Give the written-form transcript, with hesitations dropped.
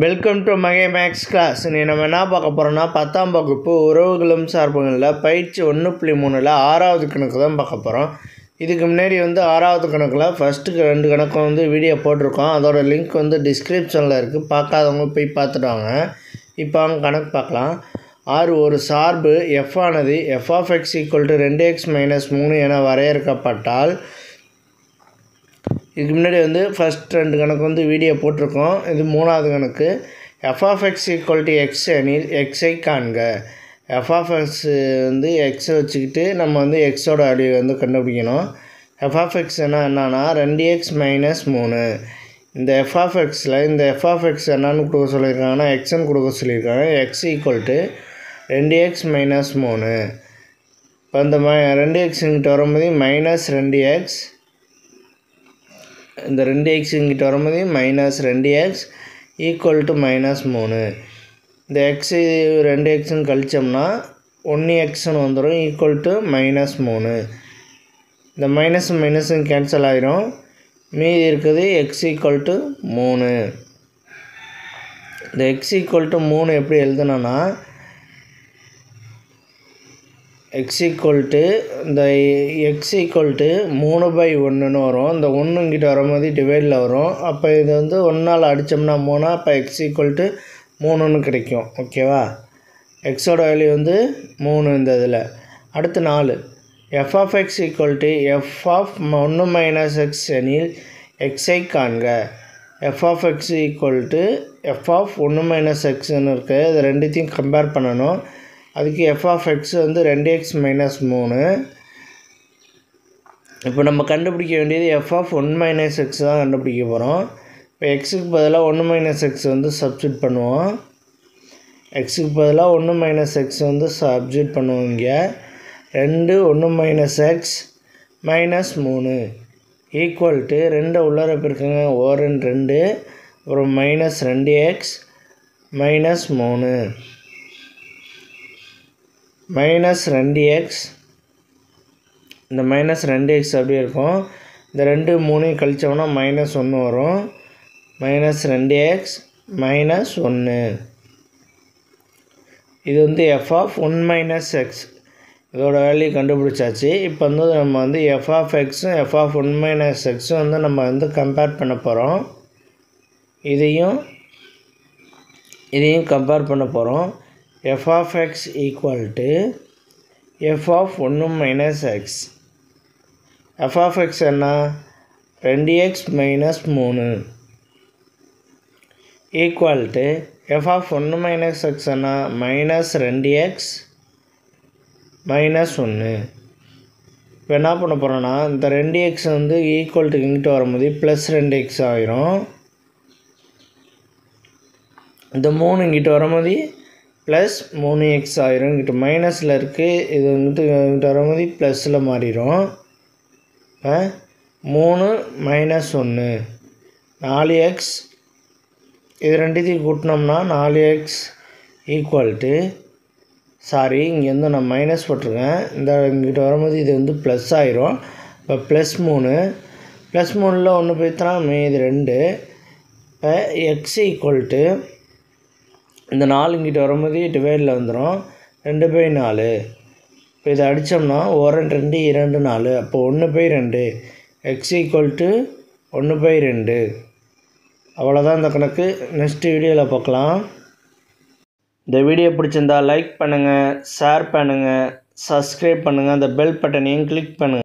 Welcome to மகே maths class. நம்ம என்ன பார்க்க போகிறோம்னா 10ஆம் வகுப்பு உறவுகளும் சார்புகளில் பயிற்சி 1.3ல் 6வது கணக்கு தான் பார்க்க போகிறோம். இதுக்கு முன்னாடி 6வது கணக்கில் ஃபஸ்ட்டுக்கு 2 கணக்கும் வீடியோ போட்டிருக்கோம். அதோட லிங்க் டிஸ்கிரிப்ஷனில் இருக்குது. பார்க்காதவங்க போய் பார்த்துடுவாங்க. இப்போ அவங்க கணக்கு பார்க்கலாம். 6 ஒரு சார்பு f ஆனது f(x) = 2x - 3 என வரையறுக்கப்பட்டால், இதுக்கு முன்னாடி ஃபஸ்ட் 2 கணக்கு வீடியோ போட்டிருக்கோம். இது 3வது கணக்கு. f(x) = x எனில் x ஐ காண்க. f(x) x வச்சுக்கிட்டு நம்ம xோட வேல்யூ கண்டுபிடிக்கணும். f(x) என்னன்னா 2x - 3. இந்த f(xல) இந்த f(x) என்னன்னு கொடுக்க சொல்லியிருக்காங்கன்னா xன்னு கொடுக்க சொல்லியிருக்காங்க. x = 2x - 3. இப்போ இந்த 2x இங்கிட்ட வரும்போது -2x, இந்த 2x இங்கிட்ட வரும்போது -2x = -3. இந்த x 2xன்னு கழிச்சோம்னா 1xன்னு வந்துடும் =-3. இந்த மைனஸும் கேன்சல் ஆகிரும். மீதி இருக்குது x = 3. இந்த x = 3 எப்படி எழுதணும்னா x இந்த x = 3/1ன்னு வரும். இந்த 1 இங்கிட்ட வரும்போது டிவைடில் வரும். அப்போ இது 1ஆல் அடித்தோம்னா 3, அப்போ x = 3ன்னு கிடைக்கும். ஓகேவா? எக்ஸோட வேல்யூ 3 இந்த இதில். அடுத்து 4 f(x) = f(1 - x) எனில் x ஐ காண்க. f(x) = f(1 - x)ன்னு இருக்குது. இது ரெண்டுத்தையும் கம்பேர் பண்ணணும். அதுக்கு f(x) 2x - 3. இப்போ நம்ம கண்டுபிடிக்க வேண்டியது f(1 - x) தான் கண்டுபிடிக்க போகிறோம். இப்போ எக்ஸுக்கு பதிலாக 1 - x சப்ஸ்டியூட் பண்ணுவோம். எக்ஸுக்கு பதிலாக 1 - x சப்ஸ்டியூட் பண்ணுவோம். இங்கே 2 1 - x -3 = 2 உள்ளார பெருக்குங்க. 1 2, அப்புறம் -2x -3 -2x. இந்த -2x அப்படியே இருக்கும். இந்த 2 3 கழிச்சோம்னா -1 வரும். -2x -1. இது f(1 - x). இதோட வேல்யூ கண்டுபிடிச்சாச்சு. இப்போ நம்ம f(x)ம் f(1 - x)ம் நம்ம கம்பேர் பண்ண போகிறோம். இதையும் கம்பேர் பண்ண போகிறோம். f(x) = f(1 - x). f(x) என்ன? 2x - 3 = f(1 - x) என்ன? -2x -1. இப்போ என்ன பண்ண போகிறோன்னா இந்த 2x ஈக்குவல் இங்கிட்ட வரும்போது +2x ஆகிரும். இந்த 3 இங்கிட்ட வரும்போது +3x ஆகிரும். இங்கிட்ட மைனஸில் இருக்குது. இது இங்கிட்ட வரும்போது ப்ளஸில் மாறிடும். 3 -1 4x. இது ரெண்டுத்தையும் கூட்டினோம்னா 4x = இங்கே நான் மைனஸ் போட்டிருக்கேன். இந்த இங்கிட்ட வரும்போது இது ப்ளஸ் ஆகிரும். இப்போ +3 +3ல் 1 போய்த்தனா மீதி 2. இப்போ x = இந்த 4 இங்கிட்ட வரும்போது டிவைடில் வந்துடும். 2/4. இப்போ இதை அடித்தோம்னா 1 2 2 4. அப்போ 1/2. x = 1/2. அவ்வளோதான் இந்த கணக்கு. நெக்ஸ்ட் வீடியோவில் பார்க்கலாம். இந்த வீடியோ பிடிச்சிருந்தால் லைக் பண்ணுங்கள், ஷேர் பண்ணுங்கள், சப்ஸ்கிரைப் பண்ணுங்கள். அந்த பெல் பட்டனையும் கிளிக் பண்ணுங்கள்.